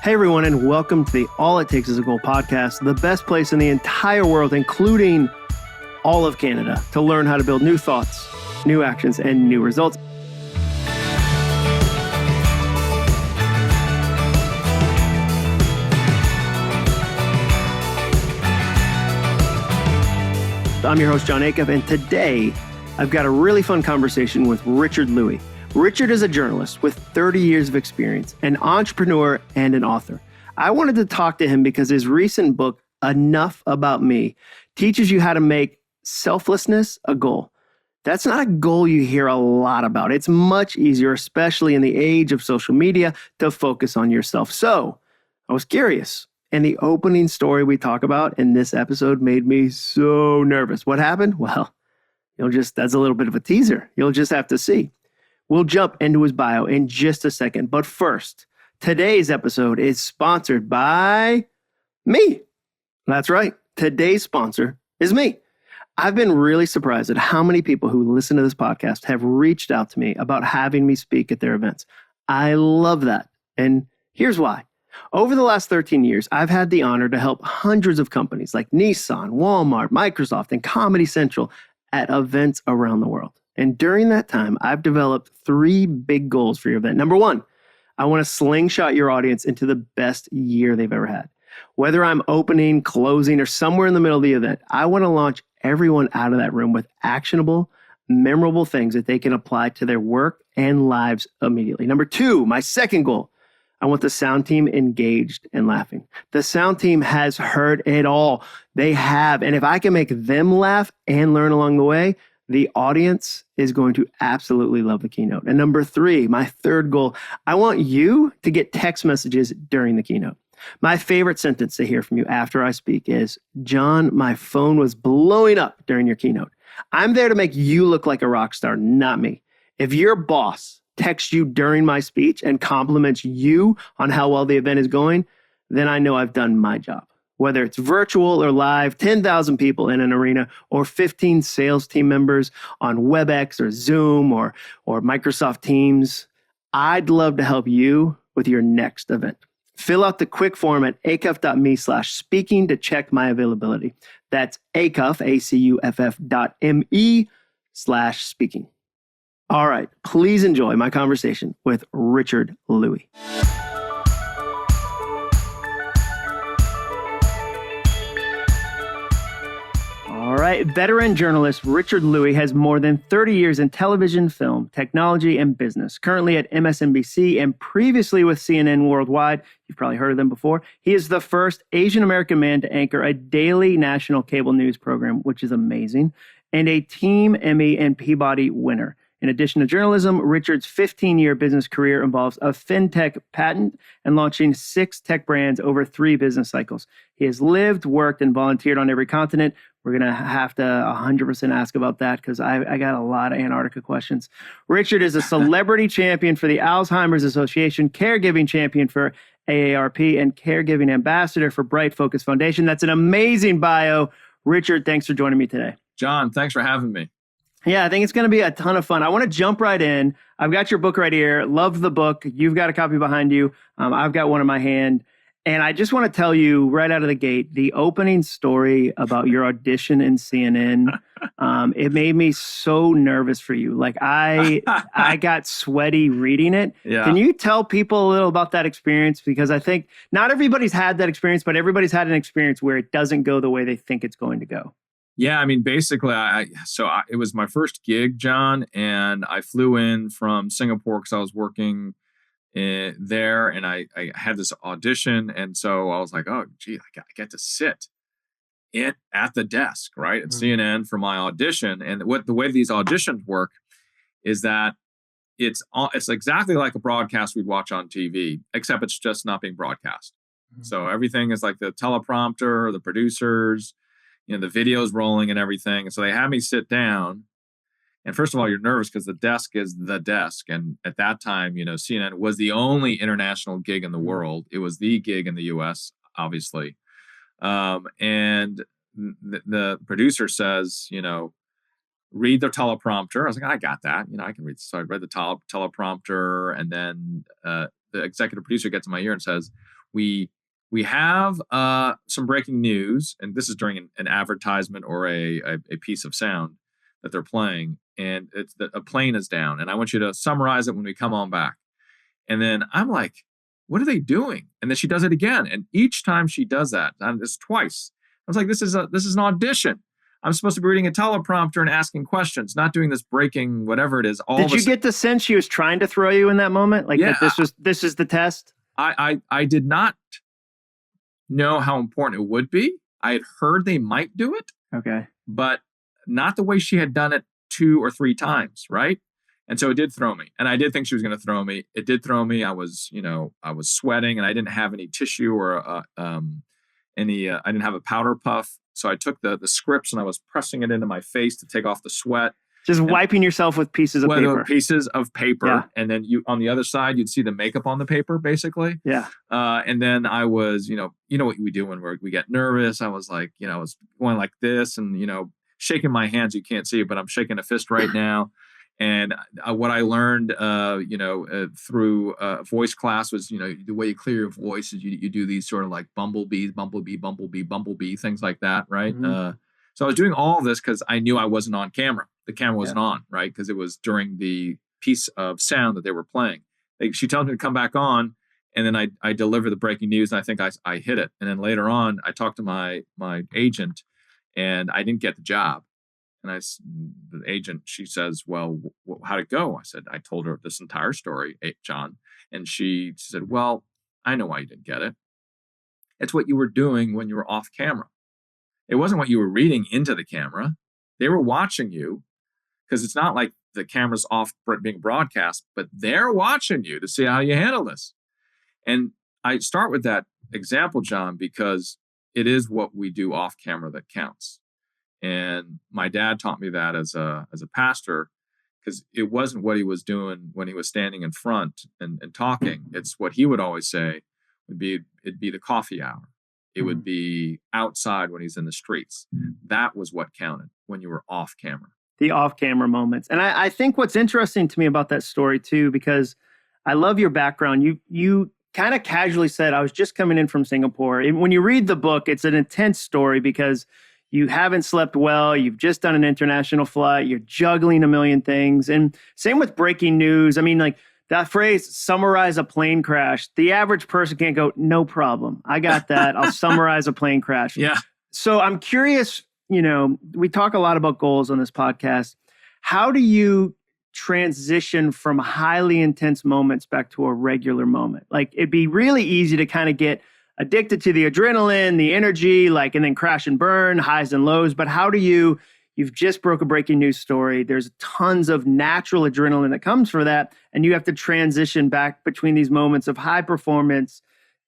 Hey everyone, and welcome to the All It Takes Is a Goal podcast, the best place in the entire world, including all of Canada, to learn how to build new thoughts, new actions, and new results. I'm your host, Jon Acuff, and today I've got a really fun conversation with Richard Lui. Richard is a journalist with 30 years of experience, an entrepreneur, and an author. I wanted to talk to him because his recent book, Enough About Me, teaches you how to make selflessness a goal. That's not a goal you hear a lot about. It's much easier, especially in the age of social media, to focus on yourself. So I was curious, and the opening story we talk about in this episode made me so nervous. What happened? Well, that's a little bit of a teaser. You'll just have to see. We'll jump into his bio in just a second. But first, today's episode is sponsored by me. That's right. Today's sponsor is me. I've been really surprised at how many people who listen to this podcast have reached out to me about having me speak at their events. I love that. And here's why. Over the last 13 years, I've had the honor to help hundreds of companies like Nissan, Walmart, Microsoft, and Comedy Central at events around the world. And during that time, I've developed 3 big goals for your event. Number 1, I want to slingshot your audience into the best year they've ever had. Whether I'm opening, closing, or somewhere in the middle of the event, I want to launch everyone out of that room with actionable, memorable things that they can apply to their work and lives immediately. Number 2, my second goal, I want the sound team engaged and laughing. The sound team has heard it all. They have. And if I can make them laugh and learn along the way, the audience is going to absolutely love the keynote. And number 3, my third goal, I want you to get text messages during the keynote. My favorite sentence to hear from you after I speak is, Jon, my phone was blowing up during your keynote. I'm there to make you look like a rock star, not me. If your boss texts you during my speech and compliments you on how well the event is going, then I know I've done my job. Whether it's virtual or live, 10,000 people in an arena, or 15 sales team members on WebEx or Zoom or Microsoft Teams, I'd love to help you with your next event. Fill out the quick form at acuff.me/speaking to check my availability. That's Acuff, ACUFF.me/speaking. All right, please enjoy my conversation with Richard Lui. All right, veteran journalist Richard Lui has more than 30 years in television, film, technology, and business. Currently at MSNBC and previously with CNN Worldwide. You've probably heard of them before. He is the first Asian American man to anchor a daily national cable news program, which is amazing, and a Team Emmy and Peabody winner. In addition to journalism, Richard's 15-year business career involves a fintech patent and launching 6 tech brands over 3 business cycles. He has lived, worked, and volunteered on every continent. We're going to have to 100% ask about that because I got a lot of Antarctica questions. Richard is a celebrity champion for the Alzheimer's Association, caregiving champion for AARP, and caregiving ambassador for Bright Focus Foundation. That's an amazing bio. Richard, thanks for joining me today. Jon, thanks for having me. Yeah, I think it's going to be a ton of fun. I want to jump right in. I've got your book right here. Love the book. You've got a copy behind you. I've got one in my hand. And I just want to tell you right out of the gate, the opening story about your audition in CNN, it made me so nervous for you. Like I got sweaty reading it. Yeah. Can you tell people a little about that experience? Because I think not everybody's had that experience, but everybody's had an experience where it doesn't go the way they think it's going to go. Yeah, I mean, basically, it was my first gig, Jon, and I flew in from Singapore because I was working there, and I had this audition, and so I was like, oh, gee, I get to sit at the desk, right, at CNN for my audition. And the way these auditions work is that it's exactly like a broadcast we'd watch on TV, except it's just not being broadcast. Mm-hmm. So everything is like the teleprompter, the producers, the video's rolling and everything. And so they had me sit down. And first of all, you're nervous because the desk is the desk. And at that time, CNN was the only international gig in the world. It was the gig in the US, obviously. And the producer says, read the teleprompter. I was like, I got that. I can read. So I read the teleprompter. And then the executive producer gets in my ear and says, we have some breaking news, and this is during an advertisement or a piece of sound that they're playing, and it's a plane is down, and I want you to summarize it when we come on back. And then I'm like, what are they doing? And then she does it again, and each time she does that, and it's twice. I was like, this is an audition. I'm supposed to be reading a teleprompter and asking questions, not doing this breaking whatever it is. Did you get the sense she was trying to throw you in that moment? Like Yeah, that this is the test? I did not know how important it would be. I had heard they might do it. Okay. But not the way she had done it 2 or 3 times, right? And so it did throw me. And I did think she was going to throw me. It did throw me. I was sweating, and I didn't have any tissue or I didn't have a powder puff. So I took the scripts and I was pressing it into my face to take off the sweat. Just wiping yourself with pieces of paper. Pieces of paper. Yeah. And then on the other side, you'd see the makeup on the paper, basically. Yeah. And then I was, you know what we do when we get nervous. I was like, I was going like this and, shaking my hands. You can't see it, but I'm shaking a fist right now. And what I learned, through voice class was, the way you clear your voice is you do these sort of like bumblebee, things like that, right? Mm-hmm. So I was doing all of this because I knew I wasn't on camera. The camera wasn't on, right? Because it was during the piece of sound that they were playing. She tells me to come back on, and then I deliver the breaking news, and I think I hit it. And then later on, I talked to my agent, and I didn't get the job. And the agent, she says, well, how'd it go? I said, I told her this entire story, John. And she said, well, I know why you didn't get it. It's what you were doing when you were off camera. It wasn't what you were reading into the camera. They were watching you, because it's not like the camera's off being broadcast, but they're watching you to see how you handle this. And I start with that example, John, because it is what we do off camera that counts. And my dad taught me that as a pastor, because it wasn't what he was doing when he was standing in front and talking. It's what he would always say it'd be the coffee hour. It would be outside when he's in the streets. That was what counted when you were off camera. The off camera moments. And I think what's interesting to me about that story too, because I love your background. You kind of casually said, I was just coming in from Singapore. And when you read the book, it's an intense story because you haven't slept well. You've just done an international flight. You're juggling a million things. And same with breaking news. I mean, like that phrase, summarize a plane crash. The average person can't go, no problem. I got that. I'll summarize a plane crash. Yeah. So I'm curious, we talk a lot about goals on this podcast. How do you transition from highly intense moments back to a regular moment? Like it'd be really easy to kind of get addicted to the adrenaline, the energy, and then crash and burn, highs and lows. But how do you've just broke a breaking news story. There's tons of natural adrenaline that comes for that. And you have to transition back between these moments of high performance,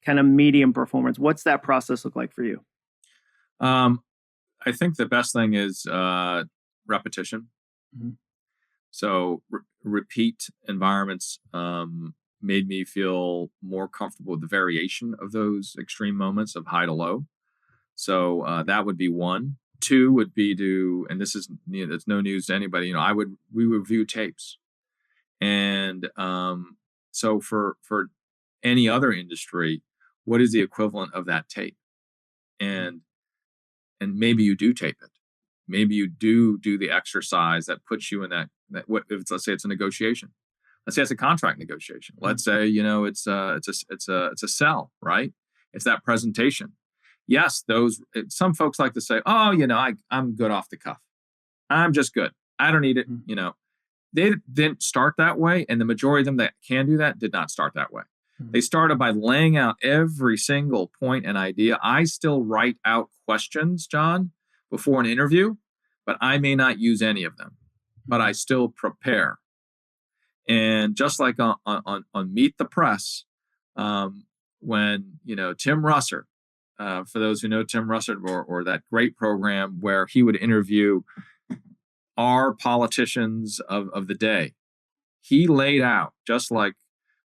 kind of medium performance. What's that process look like for you? I think the best thing is repetition. Mm-hmm. So repeat environments made me feel more comfortable with the variation of those extreme moments of high to low. So that would be one. Two would be and this is, it's no news to anybody, we review tapes. And so for any other industry, what is the equivalent of that tape? And maybe you do tape it. Maybe you do the exercise that puts you in that let's say it's a negotiation. Let's say it's a contract negotiation. Let's say, it's a sell, right? It's that presentation. Yes, some folks like to say, oh, I'm good off the cuff. I'm just good. I don't need it. Mm-hmm. They didn't start that way. And the majority of them that can do that did not start that way. Mm-hmm. They started by laying out every single point and idea. I still write out questions, John, before an interview, but I may not use any of them, but I still prepare. And just like on Meet the Press, when, Tim Russert, for those who know Tim Russert or that great program where he would interview our politicians of the day, he laid out, just like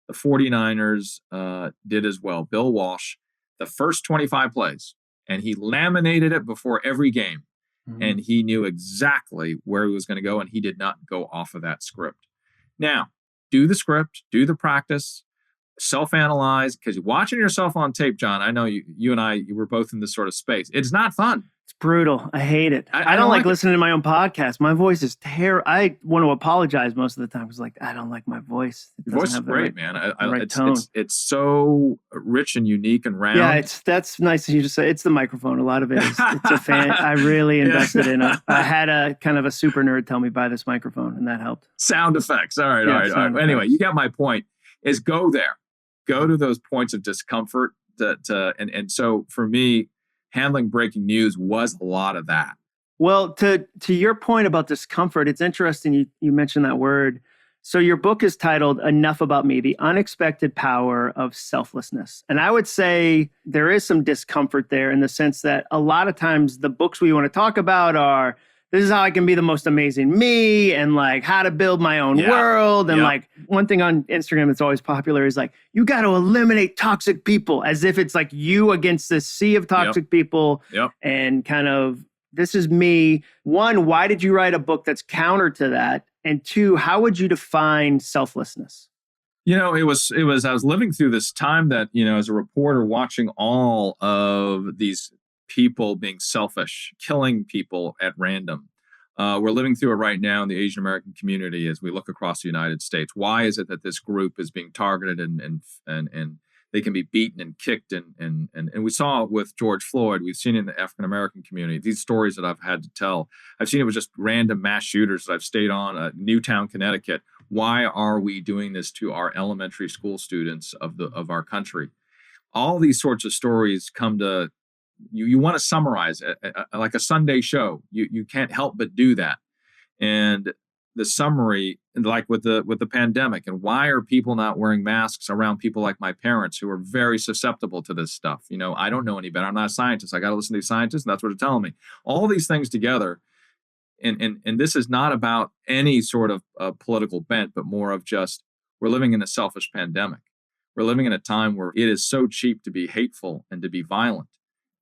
the 49ers did as well, Bill Walsh, the first 25 plays, and he laminated it before every game. Mm-hmm. And he knew exactly where he was going to go, and he did not go off of that script. Now, do the script, do the practice, self-analyze, because you're watching yourself on tape, John. I know you and I, you were both in this sort of space. It's not fun. It's brutal. I hate it. I don't like listening to my own podcast. My voice is terrible. I want to apologize most of the time. It's like, I don't like my voice. Your voice is great, man. Tone. It's so rich and unique and round. Yeah, that's nice of you to say. It's the microphone. A lot of it is. It's a fan. I really invested in it. I had a kind of a super nerd tell me buy this microphone, and that helped. Sound effects. All right. Anyway, you got my point. Is go there. Go to those points of discomfort. And so for me, handling breaking news was a lot of that. Well, to your point about discomfort, it's interesting you mentioned that word. So your book is titled Enough About Me, The Unexpected Power of Selflessness. And I would say there is some discomfort there in the sense that a lot of times the books we want to talk about are, this is how I can be the most amazing me, and like how to build my own world. And like one thing on Instagram that's always popular is like, you got to eliminate toxic people, as if it's like you against this sea of toxic people. And kind of, this is me. One, why did you write a book that's counter to that? And two, how would you define selflessness? It was, I was living through this time that, as a reporter watching all of these people being selfish, killing people at random. We're living through it right now in the Asian American community as we look across the United States. Why is it that this group is being targeted and they can be beaten and kicked? And we saw it with George Floyd. We've seen it in the African American community. These stories that I've had to tell. I've seen it with just random mass shooters that I've stayed on, Newtown, Connecticut. Why are we doing this to our elementary school students of our country? All these sorts of stories come to you want to summarize it like a Sunday show. You can't help but do that. And the summary, like with the pandemic, and why are people not wearing masks around people like my parents who are very susceptible to this stuff? I don't know any better. I'm not a scientist. I got to listen to these scientists, and that's what they're telling me. All these things together, and this is not about any sort of political bent, but more of just, we're living in a selfish pandemic. We're living in a time where it is so cheap to be hateful and to be violent.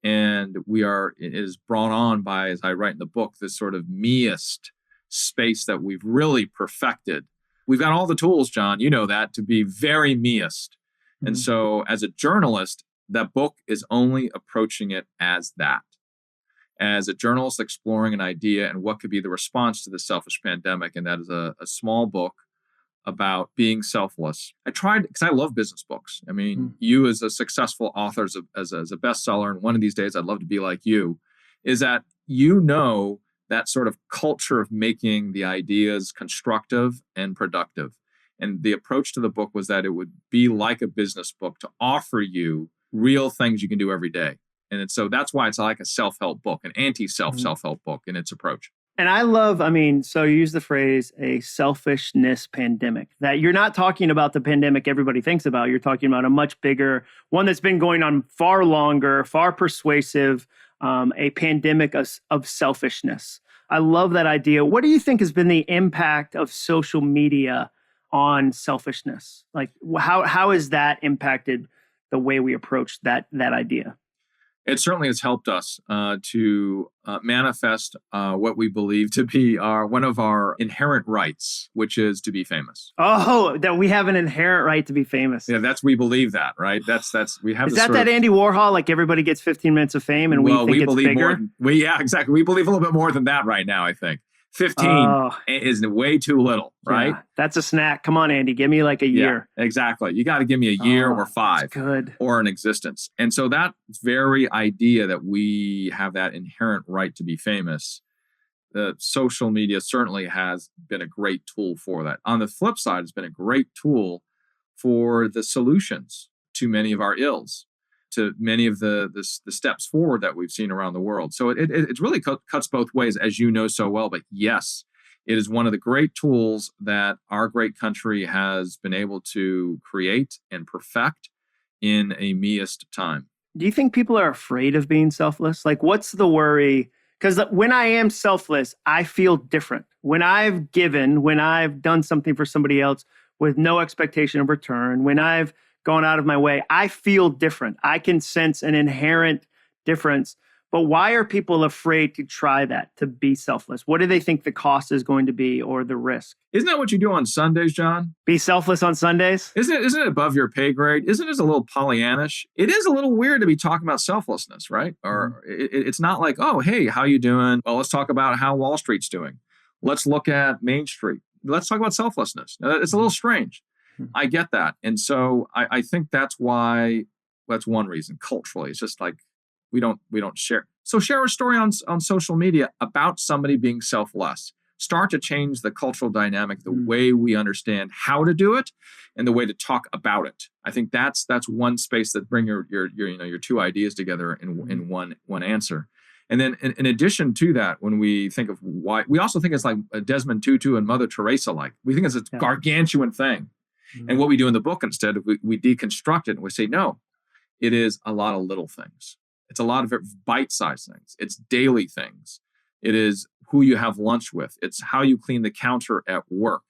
And it is brought on by, as I write in the book, this sort of meist space that we've really perfected. We've got all the tools, John, that, to be very meist. Mm-hmm. And so as a journalist, that book is only approaching it as that. As a journalist exploring an idea and what could be the response to the selfish pandemic. And that is a small book about being selfless. I tried, because I love business books. I mean, you as a successful author, as a bestseller, and one of these days I'd love to be like you, is that that sort of culture of making the ideas constructive and productive. And the approach to the book was that it would be like a business book to offer you real things you can do every day. And so that's why it's like a self-help book, an self-help book in its approach. And I love, so you use the phrase a selfishness pandemic, that you're not talking about the pandemic everybody thinks about. You're talking about a much bigger one that's been going on far longer, far persuasive, a pandemic of selfishness. I love that idea. What do you think has been the impact of social media on selfishness? Like, how has that impacted the way we approach that idea? It certainly has helped us to manifest what we believe to be one of our inherent rights, which is to be famous. Oh, that we have an inherent right to be famous. Yeah, we believe that, right? That's we have. Is that Andy Warhol? Like everybody gets 15 minutes of fame, and we think it's bigger. Yeah, exactly. We believe a little bit more than that right now. I think 15 is way too little, right? Yeah, that's a snack. Come on, Andy, give me like a year. Yeah, exactly. You got to give me a year or 5, good, or an existence. And so that very idea that we have that inherent right to be famous, the social media certainly has been a great tool for that. On the flip side, it's been a great tool for the solutions to many of our ills, to many of the steps forward that we've seen around the world. So it really cuts both ways, as you know so well. But yes, it is one of the great tools that our great country has been able to create and perfect in a meist time. Do you think people are afraid of being selfless? Like, what's the worry? Because when I am selfless, I feel different. When I've given, when I've done something for somebody else with no expectation of return, when I've gone out of my way, I feel different. I can sense an inherent difference. But why are people afraid to try that, to be selfless? What do they think the cost is going to be or the risk? Isn't that what you do on Sundays, John? Be selfless on Sundays? Isn't it above your pay grade? Isn't it a little Pollyannish? It is a little weird to be talking about selflessness, right? Or it's not like, oh, hey, how you doing? Well, let's talk about how Wall Street's doing. Let's look at Main Street. Let's talk about selflessness. Now, it's a little strange. I get that. And so I think that's one reason culturally. It's just like we don't share. So share a story on social media about somebody being selfless. Start to change the cultural dynamic, the way we understand how to do it and the way to talk about it. I think that's one space that bring your two ideas together in one answer. And then in addition to that, when we think of why, we also think it's like Desmond Tutu and Mother Teresa like. We think it's a gargantuan thing. And what we do in the book instead, we deconstruct it and we say, no, it is a lot of little things. It's a lot of bite-sized things. It's daily things. It is who you have lunch with. It's how you clean the counter at work.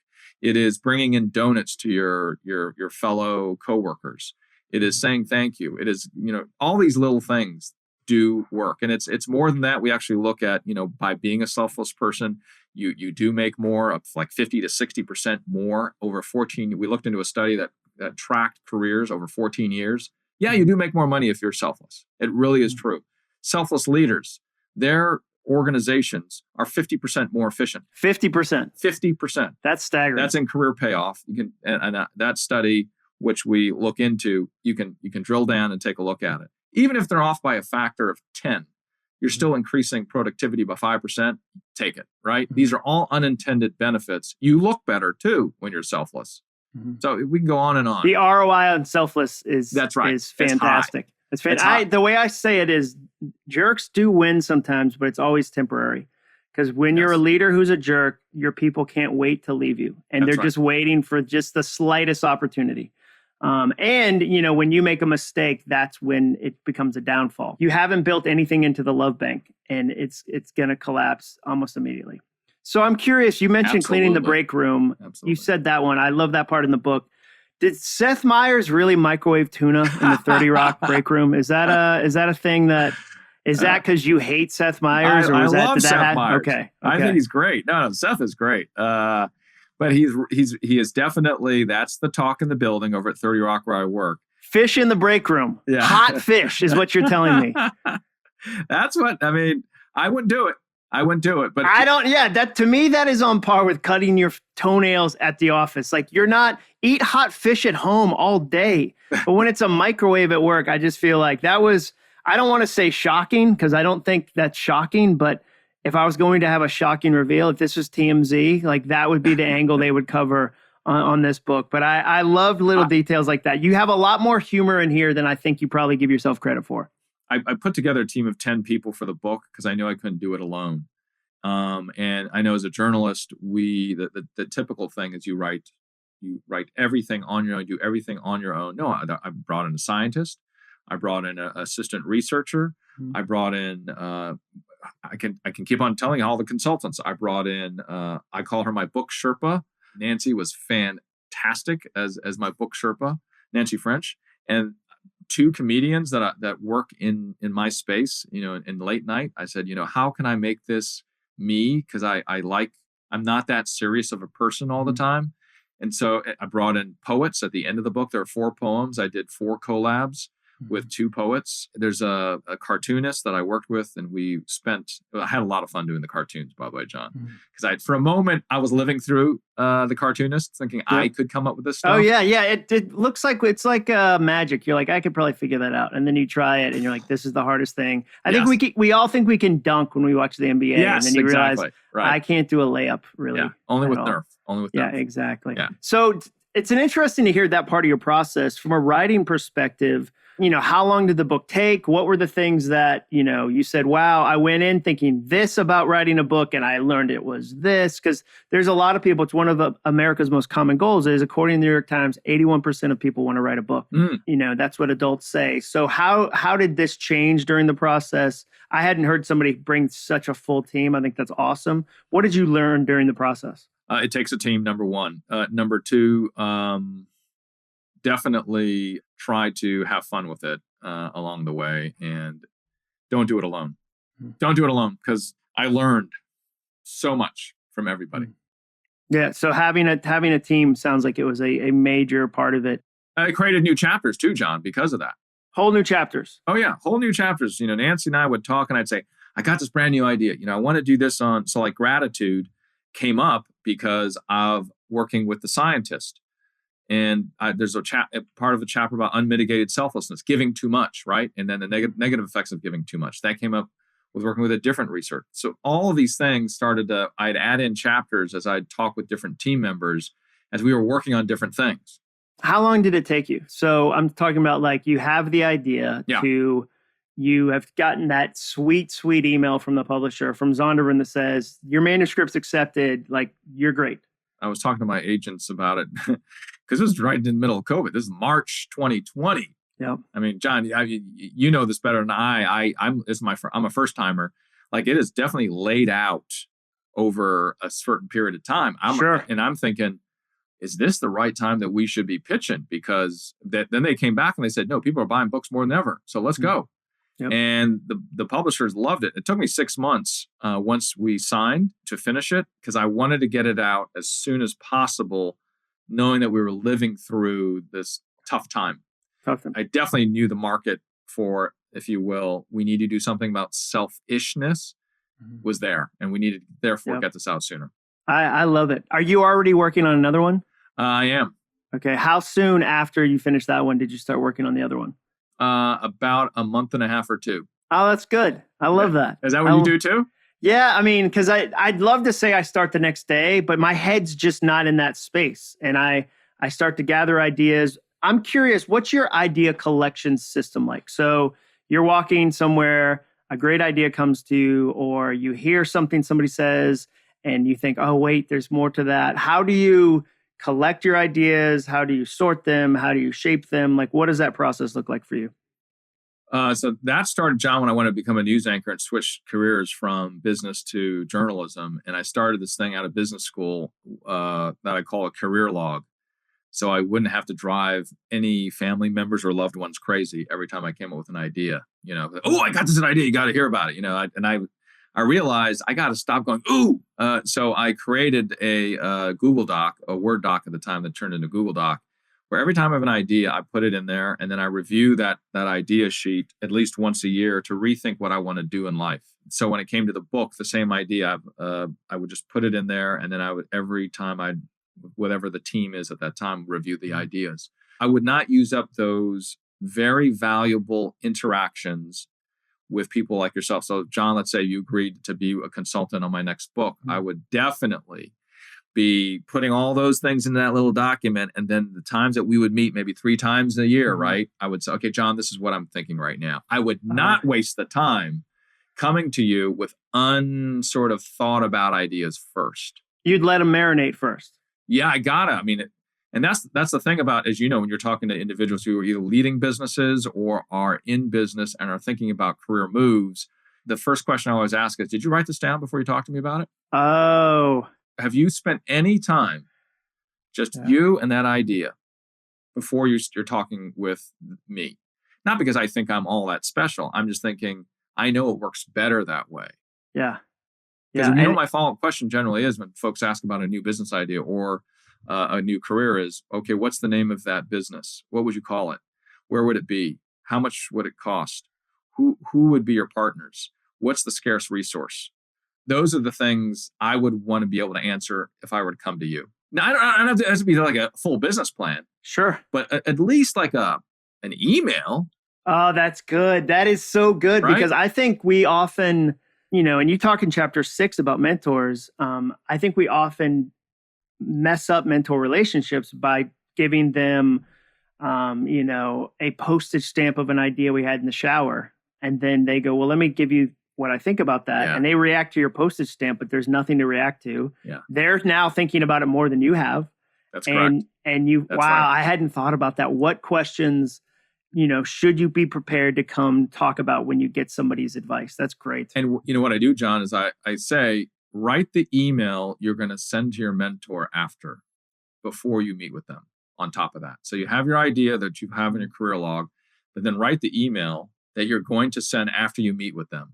It is bringing in donuts to your fellow coworkers. It is saying thank you. It is, all these little things do work. And it's more than that. We actually look at, by being a selfless person, you do make more, of like 50 to 60% more over 14. We looked into a study that tracked careers over 14 years. Yeah, you do make more money if you're selfless. It really is true. Selfless leaders, their organizations are 50% more efficient. 50%. 50%. That's staggering. That's in career payoff. You can, and that study, which we look into, you can drill down and take a look at it. Even if they're off by a factor of 10, you're still increasing productivity by 5%. Take it, right? These are all unintended benefits. You look better too when you're selfless. So we can go on and on. The ROI on selfless is that's right. Is fantastic. It's fantastic. The way I say it is, jerks do win sometimes, but it's always temporary. Because when you're a leader who's a jerk, your people can't wait to leave you, and they're just waiting for just the slightest opportunity. And when you make a mistake, that's when it becomes a downfall. You haven't built anything into the love bank, and it's going to collapse almost immediately. So I'm curious, you mentioned cleaning the break room. Absolutely. You said that one. I love that part in the book. Did Seth Meyers really microwave tuna in the 30 Rock break room? Is that a thing that because you hate Seth Meyers? I love Seth Meyers. Okay. I think he's great. No, Seth is great. But he is definitely, that's the talk in the building over at 30 Rock where I work. Fish in the break room. Yeah. Hot fish is what you're telling me. That's what, I wouldn't do it. But that to me, that is on par with cutting your toenails at the office. Like, eat hot fish at home all day. But when it's a microwave at work, I just feel like that was, I don't want to say shocking because I don't think that's shocking, but if I was going to have a shocking reveal, if this was TMZ, like that would be the angle they would cover on this book. But I loved little details like that. You have a lot more humor in here than I think you probably give yourself credit for. I put together a team of 10 people for the book because I knew I couldn't do it alone. And I know as a journalist, the typical thing is you write everything on your own, do everything on your own. No, I brought in a scientist. I brought in an assistant researcher. I brought in, I can keep on telling all the consultants. I brought in, I call her my book Sherpa. Nancy was fantastic as my book Sherpa, Nancy French. And 2 comedians that work in my space, in late night. I said, how can I make this me? Because I'm not that serious of a person all the time. And so I brought in poets at the end of the book. There are 4 poems. I did 4 collabs with 2 poets. There's a cartoonist that I worked with, and I had a lot of fun doing the cartoons, by the way, John. Because for a moment, I was living through the cartoonist, thinking I could come up with this stuff. Oh, yeah. It looks like it's like magic. You're like, I could probably figure that out. And then you try it, and you're like, this is the hardest thing. I think we all think we can dunk when we watch the NBA. Yes, and then you realize, right. I can't do a layup, really. Yeah, only with Nerf. Yeah, exactly. Yeah. So it's interesting to hear that part of your process from a writing perspective. How long did the book take? What were the things that, you said, wow, I went in thinking this about writing a book and I learned it was this? Because there's a lot of people, it's one of America's most common goals is, according to the New York Times, 81% of people want to write a book. That's what adults say. So how did this change during the process? I hadn't heard somebody bring such a full team. I think that's awesome. What did you learn during the process? It takes a team, number one. Number two, definitely try to have fun with it along the way, and don't do it alone. Don't do it alone, because I learned so much from everybody. Yeah. So having a team sounds like it was a major part of it. I created new chapters too, John, because of that. Whole new chapters. Oh yeah, whole new chapters. Nancy and I would talk, and I'd say, I got this brand new idea. I want to do this on. So like gratitude came up because of working with the scientist, and there's a part of a chapter about unmitigated selflessness, giving too much, right? And then the negative effects of giving too much. That came up with working with a different research. So all of these things I'd add in chapters as I'd talk with different team members as we were working on different things. How long did it take you? So I'm talking about like you have the idea to, you have gotten that sweet, sweet email from the publisher, from Zondervan, that says your manuscript's accepted. Like, you're great. I was talking to my agents about it because this was right in the middle of COVID. This is March 2020. Yeah. I mean, John, you know this better than I'm a first timer. Like, it is definitely laid out over a certain period of time. And I'm thinking, is this the right time that we should be pitching? Because then they came back and they said, no, people are buying books more than ever. So let's go. Yep. And the publishers loved it. It took me 6 months once we signed to finish it, because I wanted to get it out as soon as possible, knowing that we were living through this tough time. I definitely knew the market for, if you will, we need to do something about selfishness was there, and we needed, therefore, get this out sooner. I love it. Are you already working on another one? I am. Okay. How soon after you finished that one did you start working on the other one? About a month and a half or 2. Oh, that's good. I love that. Is that what you do too? Yeah. I mean, because I'd love to say I start the next day, but my head's just not in that space. And I start to gather ideas. I'm curious, what's your idea collection system like? So you're walking somewhere, a great idea comes to you, or you hear something somebody says, and you think, oh, wait, there's more to that. How do you collect your ideas? How do you sort them? How do you shape them? Like, what does that process look like for you? So that started, John, when I wanted to become a news anchor and switch careers from business to journalism. And I started this thing out of business school that I call a career log. So I wouldn't have to drive any family members or loved ones crazy every time I came up with an idea. Oh, I got this idea. You got to hear about it. I realized I got to stop going, ooh. So I created a Google Doc, a Word doc at the time that turned into Google Doc, where every time I have an idea, I put it in there, and then I review that idea sheet at least once a year to rethink what I want to do in life. So when it came to the book, the same idea, I would just put it in there, and then I would, every time whatever the team is at that time, review the ideas. I would not use up those very valuable interactions with people like yourself. So John, let's say you agreed to be a consultant on my next book. I would definitely be putting all those things in that little document. And then the times that we would meet, maybe 3 times a year, right? I would say, okay, John, this is what I'm thinking right now. I would not waste the time coming to you with unsort of thought about ideas first. You'd let them marinate first. Yeah, I gotta. I mean, and that's the thing about, as you know, when you're talking to individuals who are either leading businesses or are in business and are thinking about career moves, the first question I always ask is, did you write this down before you talked to me about it? Oh. Have you spent any time, just you and that idea, before you're talking with me? Not because I think I'm all that special. I'm just thinking, I know it works better that way. Yeah. Because my follow-up question generally is when folks ask about a new business idea or a new career is, okay, what's the name of that business? What would you call it? Where would it be? How much would it cost? Who would be your partners? What's the scarce resource? Those are the things I would want to be able to answer if I were to come to you. Now, I don't have to, it has to be like a full business plan. Sure. But at least like an email. Oh, that's good. That is so good, right? Because I think we often, and you talk in chapter 6 about mentors, I think we often mess up mentor relationships by giving them, a postage stamp of an idea we had in the shower. And then they go, well, let me give you what I think about that. Yeah. And they react to your postage stamp, but there's nothing to react to. Yeah. They're now thinking about it more than you have. That's correct. And you, That's wow, right. I hadn't thought about that. What questions, should you be prepared to come talk about when you get somebody's advice? That's great. And what I do, John, is I say, write the email you're going to send to your mentor before you meet with them on top of that. So you have your idea that you have in your career log, but then write the email that you're going to send after you meet with them.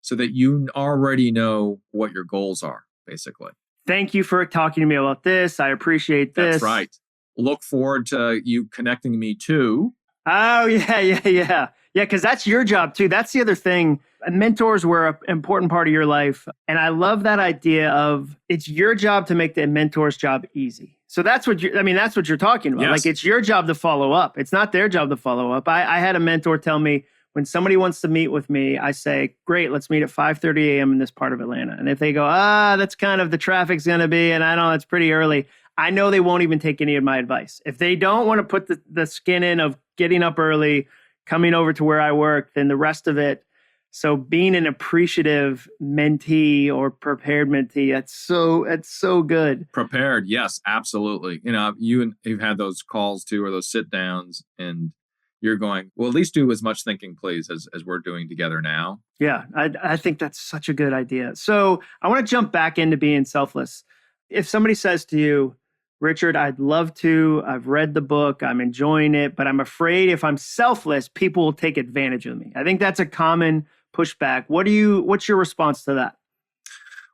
so that you already know what your goals are, basically. Thank you for talking to me about this. I appreciate this. That's right. Look forward to you connecting me too. Oh, yeah. Yeah, because that's your job too. That's the other thing. Mentors were an important part of your life. And I love that idea of it's your job to make the mentor's job easy. So that's what that's what you're talking about. Yes. Like it's your job to follow up. It's not their job to follow up. I had a mentor tell me when somebody wants to meet with me, I say, great, let's meet at 5:30 a.m. in this part of Atlanta. And if they go, that's kind of the traffic's going to be, and I know it's pretty early, I know they won't even take any of my advice. If they don't want to put the skin in of getting up early, coming over to where I work, then the rest of it. So being an appreciative mentee or prepared mentee, that's so good. Prepared, yes, absolutely. You've had those calls too, or those sit downs, and you're going, well, at least do as much thinking, please, as we're doing together now. Yeah, I think that's such a good idea. So I want to jump back into being selfless. If somebody says to you, Richard, I'd love to, I've read the book, I'm enjoying it, but I'm afraid if I'm selfless, people will take advantage of me. I think that's a common pushback. What's your response to that?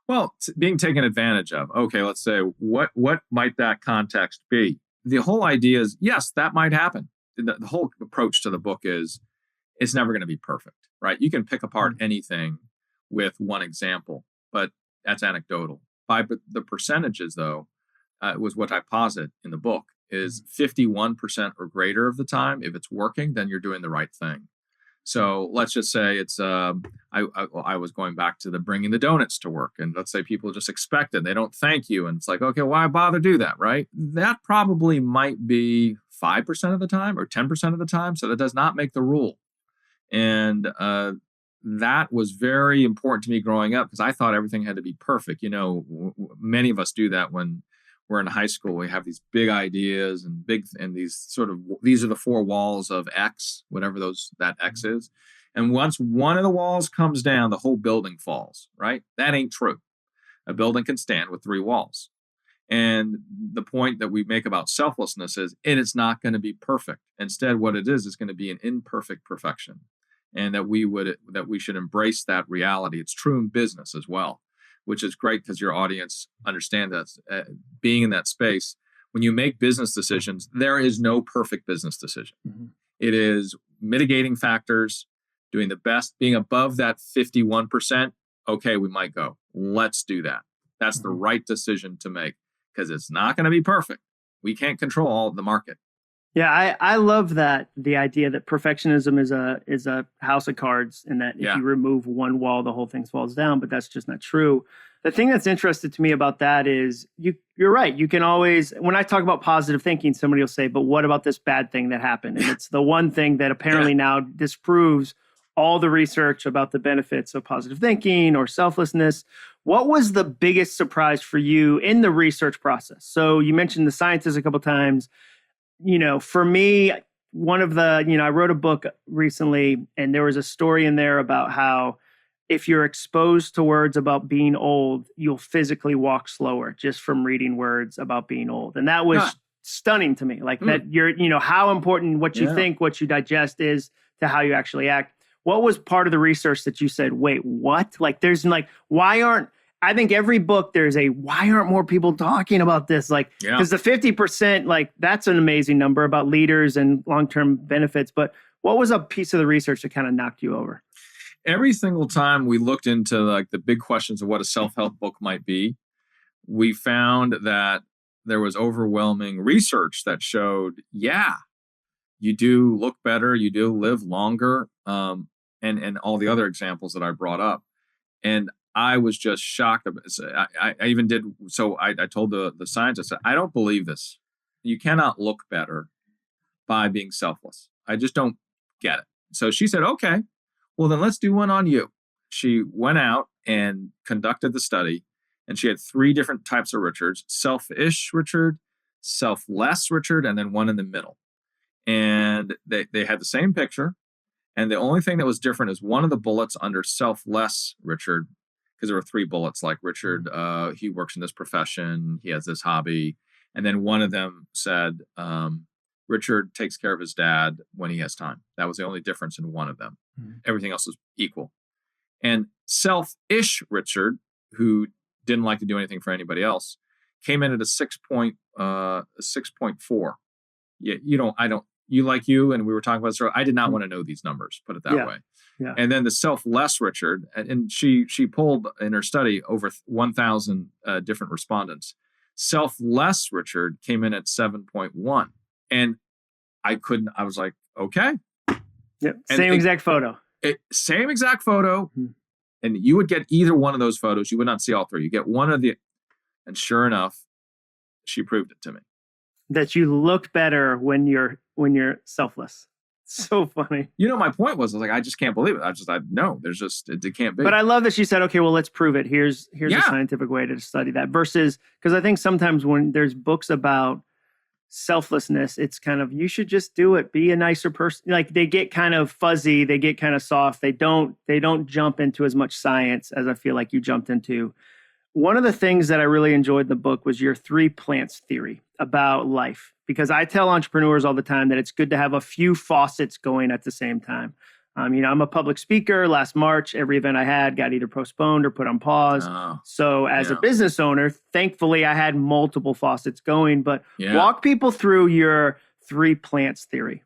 Well, being taken advantage of. Okay, let's say, what might that context be? The whole idea is, yes, that might happen. The whole approach to the book is, it's never going to be perfect, right? You can pick apart anything with one example, but that's anecdotal. By the percentages, though, was what I posit in the book, is 51% or greater of the time, if it's working, then you're doing the right thing. So let's just say it's, I was going back to the bringing the donuts to work, and let's say people just expect it. They don't thank you. And it's like, okay, why bother do that, right? That probably might be 5% of the time or 10% of the time. So that does not make the rule. And that was very important to me growing up, because I thought everything had to be perfect. Many of us do that when we're in high school. We have these big ideas and these are the four walls of X, whatever that X is. And once one of the walls comes down, the whole building falls, right? That ain't true. A building can stand with three walls. And the point that we make about selflessness is it's not going to be perfect. Instead, what it is going to be an imperfect perfection. And that we should embrace that reality. It's true in business as well, which is great because your audience understand that being in that space, when you make business decisions, there is no perfect business decision. Mm-hmm. It is mitigating factors, doing the best, being above that 51%. Okay, we might go, let's do that. That's the right decision to make, because it's not going to be perfect. We can't control all of the market. Yeah, I love that, the idea that perfectionism is a house of cards, and that if you remove one wall, the whole thing falls down, but that's just not true. The thing that's interested to me about that is you're right. You can always, when I talk about positive thinking, somebody will say, but what about this bad thing that happened? And it's the one thing that apparently now disproves all the research about the benefits of positive thinking or selflessness. What was the biggest surprise for you in the research process? So you mentioned the scientists a couple of times. For me, one of the, I wrote a book recently, and there was a story in there about how if you're exposed to words about being old, you'll physically walk slower just from reading words about being old. And that was stunning to me. Like that how important what you think, what you digest is to how you actually act. What was part of the research that you said, wait, what? Like I think every book why aren't more people talking about this? Because the 50%, that's an amazing number about leaders and long-term benefits. But what was a piece of the research that kind of knocked you over? Every single time we looked into the big questions of what a self-help book might be, we found that there was overwhelming research that showed, you do look better, you do live longer, and all the other examples that I brought up. And I was just shocked. I even did. So I told the scientist, I don't believe this. You cannot look better by being selfless. I just don't get it. So she said, okay, well then let's do one on you. She went out and conducted the study, and she had 3 different types of Richards: selfish Richard, selfless Richard, and then one in the middle. And they had the same picture. And the only thing that was different is one of the bullets under selfless Richard, because there were 3 bullets, like Richard, he works in this profession, he has this hobby. And then one of them said, Richard takes care of his dad when he has time. That was the only difference in one of them. Mm-hmm. Everything else was equal. And selfish Richard, who didn't like to do anything for anybody else, came in at a 6.4. Yeah, and we were talking about this earlier. I did not want to know these numbers, put it that way. Yeah. And then the selfless Richard, and she pulled in her study over 1,000 different respondents. Selfless Richard came in at 7.1. And I was like, okay. Yep. Same exact photo. Same exact photo. Mm-hmm. And you would get either one of those photos. You would not see all three. You get one of the, and sure enough, she proved it to me. That you look better when you're selfless. So funny. My point was, I was like, I just can't believe it. It can't be. But I love that she said, okay, well, let's prove it. Here's a scientific way to study that versus, because I think sometimes when there's books about selflessness, it's kind of, you should just do it. Be a nicer person. Like they get kind of fuzzy. They get kind of soft. They don't jump into as much science as I feel like you jumped into. One of the things that I really enjoyed in the book was your 3 plants theory about life, because I tell entrepreneurs all the time that it's good to have a few faucets going at the same time. I'm a public speaker. Last March, every event I had got either postponed or put on pause. So as a business owner, thankfully, I had multiple faucets going. But walk people through your 3 plants theory.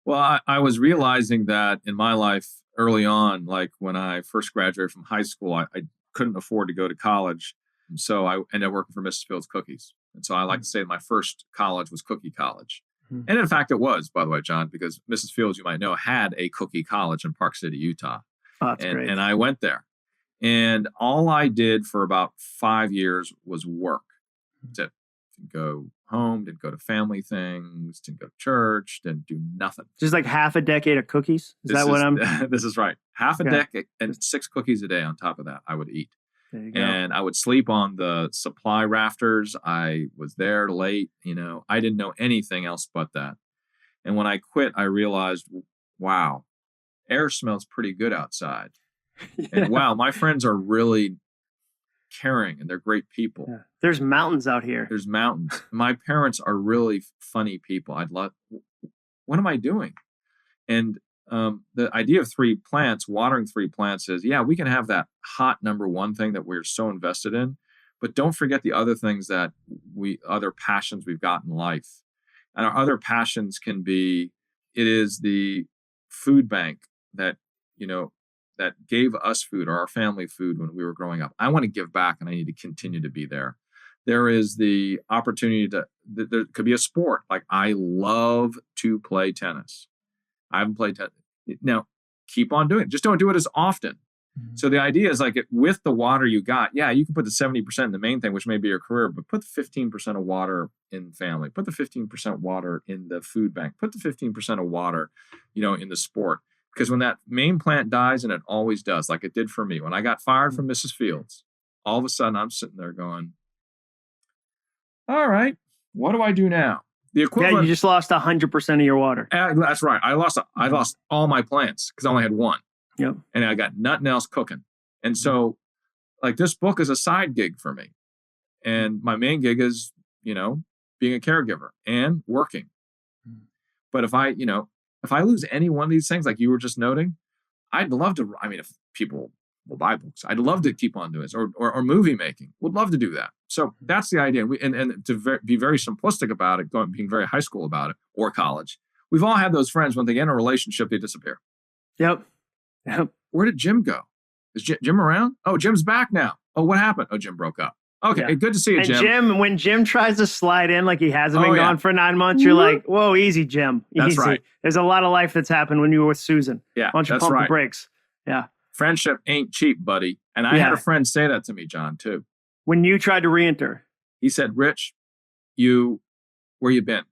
Well, I was realizing that in my life early on, like when I first graduated from high school, I couldn't afford to go to college. So I ended up working for Mrs. Fields Cookies. And so I like to say my first college was cookie college. Mm-hmm. And in fact, it was, by the way, John, because Mrs. Fields, you might know, had a cookie college in Park City, Utah. Oh, that's great. And I went there. And all I did for about 5 years was work. Didn't go home, didn't go to family things, didn't go to church, didn't do nothing. Just like half a decade of cookies? This is right. Half a decade and 6 cookies a day on top of that I would eat. There you go. And I would sleep on the supply rafters. I was there late. I didn't know anything else but that. And when I quit, I realized, wow, air smells pretty good outside. And wow, my friends are really caring and they're great people. Yeah. There's mountains out here. There's mountains. My parents are really funny people. What am I doing? And the idea of 3 plants, watering 3 plants is, we can have that hot number one thing that we're so invested in, but don't forget the other things that other passions we've got in life. And our other passions can be, it is the food bank that, that gave us food or our family food when we were growing up. I want to give back and I need to continue to be there. There is the opportunity there could be a sport. Like I love to play tennis. I haven't played tennis. Now, keep on doing it. Just don't do it as often. Mm-hmm. So the idea is like with the water you got, you can put the 70% in the main thing, which may be your career, but put the 15% of water in family. Put the 15% water in the food bank. Put the 15% of water, in the sport. Because when that main plant dies, and it always does, like it did for me, when I got fired from Mrs. Fields, all of a sudden I'm sitting there going, all right, what do I do now? The equivalent. Yeah, you just lost 100% of your water. That's right. I lost all my plants because I only had one. Yep. And I got nothing else cooking. And so, like, this book is a side gig for me. And my main gig is, being a caregiver and working. But if I lose any one of these things, like you were just noting, I'd love to. I mean, if people will buy books, I'd love to keep on doing this, or movie making. Would love to do that. So that's the idea. And to be very simplistic about it, being very high school about it or college, we've all had those friends when they get in a relationship, they disappear. Yep. Where did Jim go? Is Jim around? Oh, Jim's back now. Oh, what happened? Oh, Jim broke up. Okay, good to see you, Jim. When Jim tries to slide in like he hasn't been gone for 9 months, you're like, whoa, easy, Jim. Easy. That's right. There's a lot of life that's happened when you were with Susan. Yeah, why don't you pump the brakes? Yeah. Friendship ain't cheap, buddy. And I had a friend say that to me, John, too. When you tried to re-enter. He said, Rich, where you been?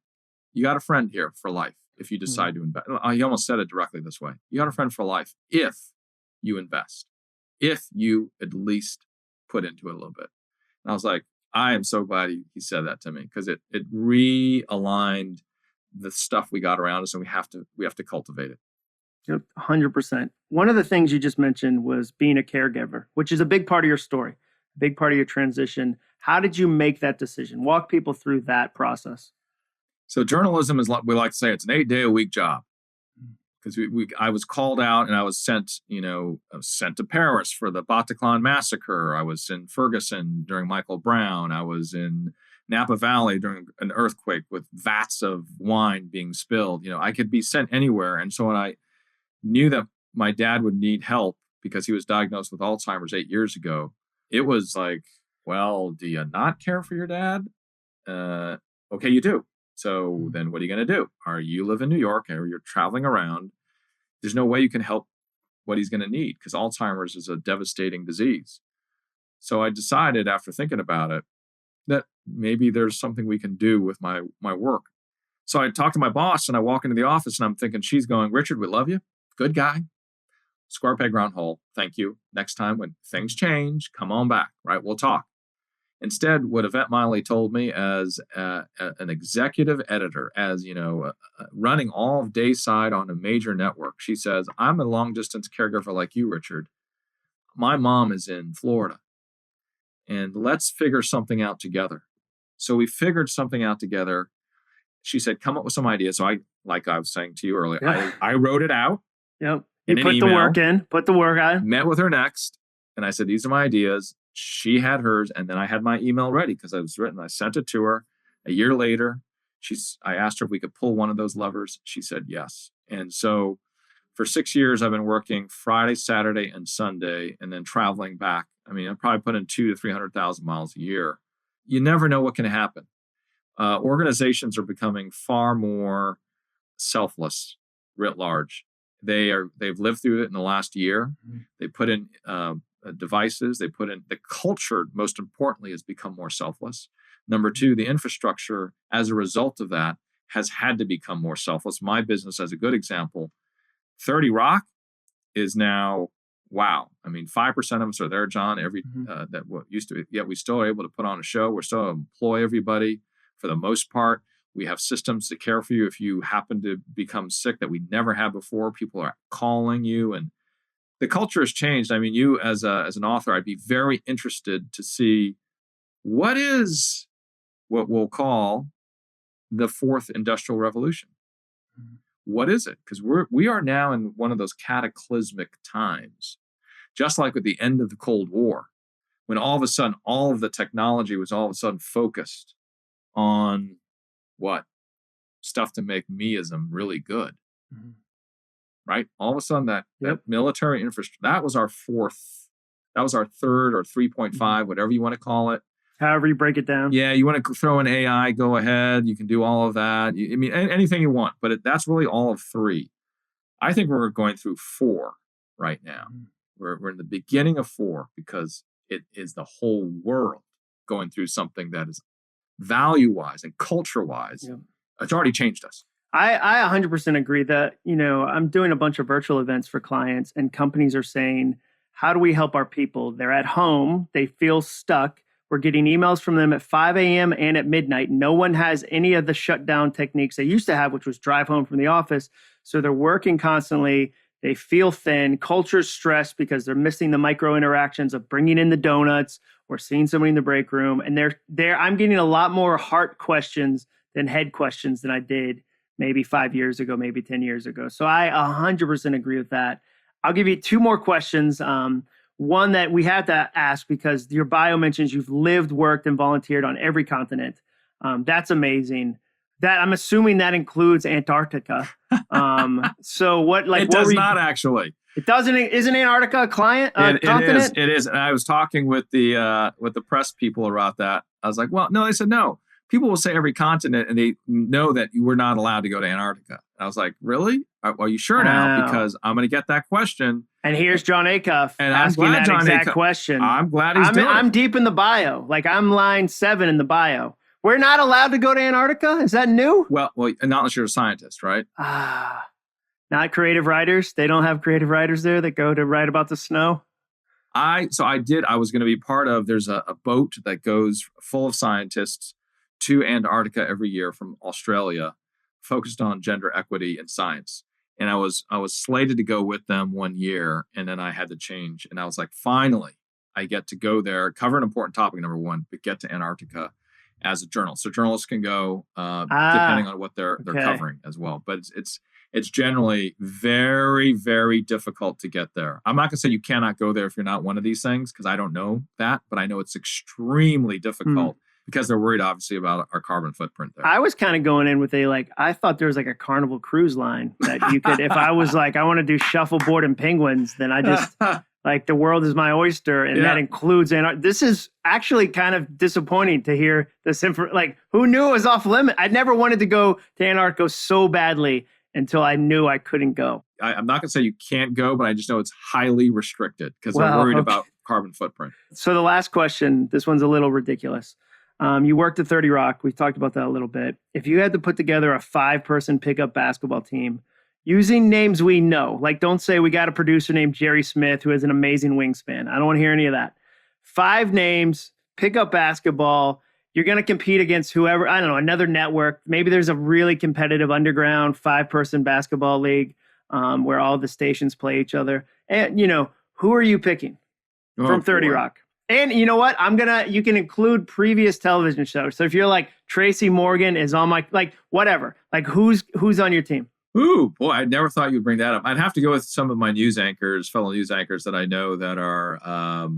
You got a friend here for life if you decide to invest. He almost said it directly this way. You got a friend for life if you invest. If you at least put into it a little bit. And I was like, I am so glad he said that to me, because it realigned the stuff we got around us, and we have to cultivate it. Yep, 100%. One of the things you just mentioned was being a caregiver, which is a big part of your story, a big part of your transition. How did you make that decision? Walk people through that process. So journalism is, like we like to say, it's an 8-day-a-week job. because I was called out and I was sent to Paris for the Bataclan massacre. I was in Ferguson during Michael Brown. I was in Napa Valley during an earthquake with vats of wine being spilled. I could be sent anywhere. And so when I knew that my dad would need help because he was diagnosed with Alzheimer's 8 years ago, it was like, well, do you not care for your dad? Okay, you do. So then what are you going to do? You live in New York or you're traveling around. There's no way you can help what he's going to need because Alzheimer's is a devastating disease. So I decided after thinking about it that maybe there's something we can do with my work. So I talked to my boss and I walk into the office and I'm thinking, she's going, Richard, we love you. Good guy. Square peg, round hole. Thank you. Next time when things change, come on back, right? We'll talk. Instead, what Yvette Miley told me as an executive editor, as running all of Dayside on a major network, she says, I'm a long distance caregiver like you, Richard. My mom is in Florida, and let's figure something out together. So we figured something out together. She said, come up with some ideas. So like I was saying to you earlier, Yeah. I wrote it out. Yep. You put the work in, put the work on. Met with her next, and I said, these are my ideas. She had hers, and then I had my email ready because it was written. I sent it to her. A year later, I asked her if we could pull one of those levers. She said yes. And so for 6 years, I've been working Friday, Saturday, and Sunday, and then traveling back. I mean, I probably put in 200,000 to 300,000 miles a year. You never know what can happen. Organizations are becoming far more selfless writ large. They've lived through it in the last year. Mm-hmm. They put in devices. They put in the culture. Most importantly, has become more selfless. Number two, the infrastructure as a result of that has had to become more selfless. My business, as a good example, 30 Rock is now wow. I mean, 5% of us are there, John. That what used to be. Yet we still are able to put on a show. We're still employ everybody for the most part. We have systems to care for you if you happen to become sick that we never had before. People are calling you, and the culture has changed. I mean, you as an author, I'd be very interested to see what we'll call the fourth industrial revolution. Mm-hmm. What is it? Because we are now in one of those cataclysmic times, just like with the end of the Cold War, when all of a sudden all of the technology was all of a sudden focused on what? Stuff to make meism really good. Mm-hmm. Right? All of a sudden that military infrastructure, that was our third or 3.5, whatever you want to call it. However you break it down. Yeah, you want to throw in AI, go ahead. You can do all of that. I mean, anything you want, but that's really all of 3. I think we're going through 4 right now. Mm-hmm. We're in the beginning of 4 because it is the whole world going through something that is value-wise and culture-wise. Yeah. It's already changed us. I 100% agree that, I'm doing a bunch of virtual events for clients and companies are saying, how do we help our people? They're at home. They feel stuck. We're getting emails from them at 5 a.m. and at midnight. No one has any of the shutdown techniques they used to have, which was drive home from the office. So they're working constantly. They feel thin. Culture's stressed because they're missing the micro interactions of bringing in the donuts or seeing somebody in the break room. And I'm getting a lot more heart questions than head questions than I did maybe 5 years ago, maybe 10 years ago. So I 100% agree with that. I'll give you 2 more questions. One that we had to ask because your bio mentions you've lived, worked, and volunteered on every continent. That's amazing. That I'm assuming that includes Antarctica. So what? Like, it does not actually. It doesn't. Isn't Antarctica a continent? It is. And I was talking with the press people about that. I was like, well, no. They said no. People will say every continent, and they know that you were not allowed to go to Antarctica. I was like, really? Are you sure now? Because I'm going to get that question. And here's Jon Acuff asking that exact question. I'm glad doing it. I'm deep in the bio. Like, I'm line 7 in the bio. We're not allowed to go to Antarctica? Is that new? Well, not unless you're a scientist, right? Not creative writers? They don't have creative writers there that go to write about the snow? I was going to be part of, there's a boat that goes full of scientists to Antarctica every year from Australia, focused on gender equity in science. And I was slated to go with them 1 year, and then I had to change. And I was like, finally, I get to go there, cover an important topic, number 1, but get to Antarctica as a journalist. So journalists can go depending on what they're covering as well. But it's generally very, very difficult to get there. I'm not going to say you cannot go there if you're not one of these things, because I don't know that, but I know it's extremely difficult because they're worried, obviously, about our carbon footprint there. I was kind of going in with I thought there was like a Carnival cruise line that you could, if I was like, I want to do shuffleboard and penguins, then I just, like, the world is my oyster, and that includes Antarctica. This is actually kind of disappointing to hear this like, who knew it was off limit? I never wanted to go to Antarctica so badly until I knew I couldn't go. I'm not going to say you can't go, but I just know it's highly restricted because they're worried about carbon footprint. So the last question, this one's a little ridiculous. You worked at 30 Rock. We talked about that a little bit. If you had to put together a 5-person pickup basketball team, using names we know, like don't say we got a producer named Jerry Smith who has an amazing wingspan. I don't want to hear any of that. 5 names, pickup basketball. You're going to compete against whoever, I don't know, another network. Maybe there's a really competitive underground 5-person basketball league where all the stations play each other. And, who are you picking from 30 Rock? And you know what? You can include previous television shows. So if you're like Tracy Morgan is on my, like whatever, like who's on your team? Ooh, boy, I never thought you'd bring that up. I'd have to go with some of my fellow news anchors that I know that are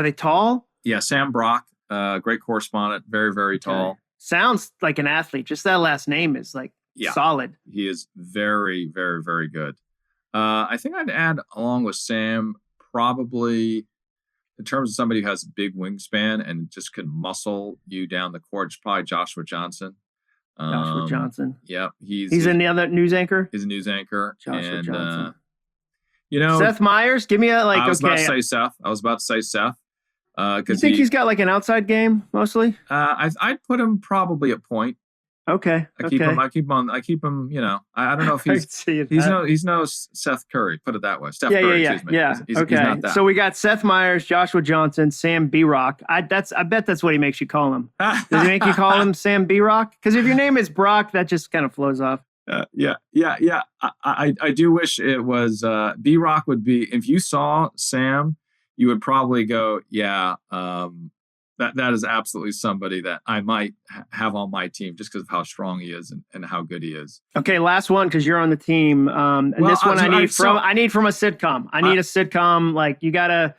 they tall? Yeah, Sam Brock, great correspondent, very, very tall. Sounds like an athlete. Just that last name is like solid. He is very, very, very good. I think I'd add along with Sam probably, in terms of somebody who has a big wingspan and just can muscle you down the court, it's probably Joshua Johnson. Joshua Johnson. Yeah. He's another news anchor? He's a news anchor. Joshua Johnson. Seth Meyers? Give me I was about to say Seth. You think he's got like an outside game mostly? I'd put him probably at point. Okay. I keep him. I don't know if he's no Seth Curry. Put it that way. Steph Curry. Excuse me. Yeah. He's not that. So we got Seth Meyers, Joshua Johnson, Sam B. Rock. I bet that's what he makes you call him. Does he make you call him Sam B. Rock? Because if your name is Brock, that just kind of flows off. Yeah. I do wish it was B. Rock would be. If you saw Sam, you would probably go, That is absolutely somebody that I might have on my team just because of how strong he is and how good he is. Okay, last one because you're on the team. I need from a sitcom. I need a sitcom. Like you gotta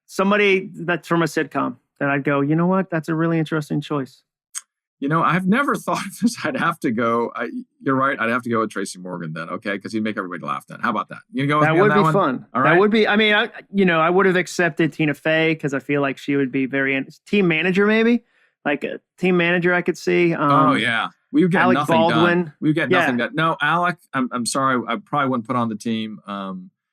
somebody that's from a sitcom that I'd go. You know what? That's a really interesting choice. I've never thought of this. I'd have to go. You're right. I'd have to go with Tracy Morgan then. Okay, because he'd make everybody laugh. Then how about that? You go with that me would on that be one? Fun. All right. That would be. I mean, I would have accepted Tina Fey because I feel like she would be team manager. Maybe like a team manager. I could see. We would get Alec nothing Baldwin. done. We would get nothing done. No, Alec. I'm sorry. I probably wouldn't put on the team.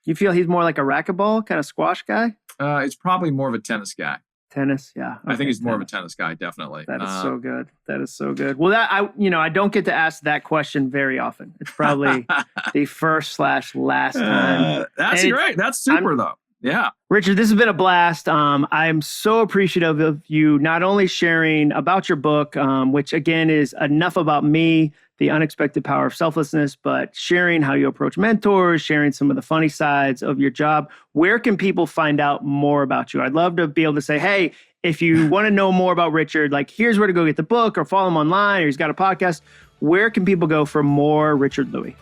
You feel he's more like a racquetball kind of squash guy? It's probably more of a tennis guy. Tennis, yeah. I think he's more of a tennis guy, definitely. That is so good. That is so good. Well, I don't get to ask that question very often. It's probably the first/last time. That's great. That's super, though. Yeah. Richard, this has been a blast. I'm so appreciative of you not only sharing about your book, which again is enough about me, The Unexpected Power of Selflessness, but sharing how you approach mentors, sharing some of the funny sides of your job. Where can people find out more about you? I'd love to be able to say, hey, if you want to know more about Richard, like here's where to go get the book or follow him online or he's got a podcast. Where can people go for more Richard Lui?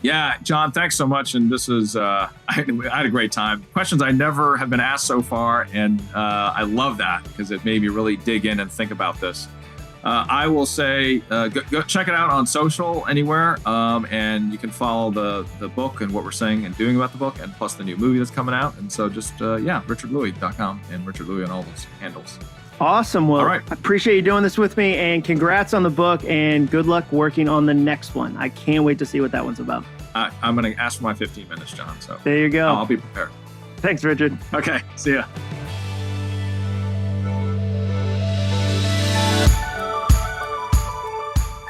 Yeah, John, thanks so much. And this is, I had a great time. Questions I never have been asked so far. And I love that because it made me really dig in and think about this. I will say, go check it out on social anywhere. And you can follow the book and what we're saying and doing about the book and plus the new movie that's coming out. And so just, richardlui.com and Richard Lui on all those handles. Awesome. Well, all right. I appreciate you doing this with me and congrats on the book and good luck working on the next one. I can't wait to see what that one's about. I'm going to ask for my 15 minutes, John. So there you go. I'll be prepared. Thanks, Richard. Okay. See ya.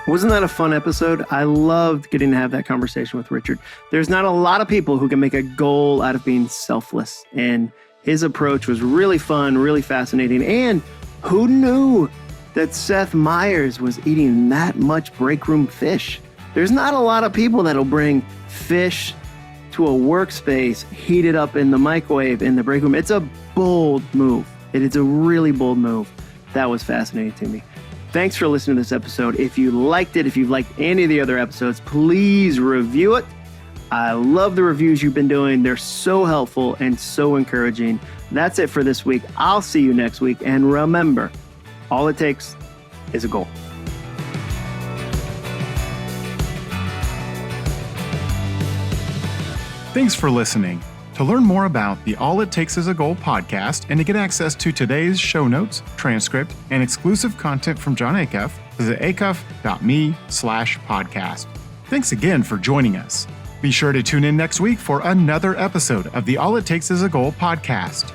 Wasn't that a fun episode? I loved getting to have that conversation with Richard. There's not a lot of people who can make a goal out of being selfless. And his approach was really fun, really fascinating. And who knew that Seth Meyers was eating that much break room fish? There's not a lot of people that'll bring fish to a workspace, heat it up in the microwave in the break room. It's a bold move. It is a really bold move. That was fascinating to me. Thanks for listening to this episode. If you liked it, if you've liked any of the other episodes, please review it. I love the reviews you've been doing. They're so helpful and so encouraging. That's it for this week. I'll see you next week. And remember, all it takes is a goal. Thanks for listening. To learn more about the All It Takes Is a Goal podcast and to get access to today's show notes, transcript, and exclusive content from Jon Acuff, visit acuff.me/podcast. Thanks again for joining us. Be sure to tune in next week for another episode of the All It Takes Is a Goal podcast.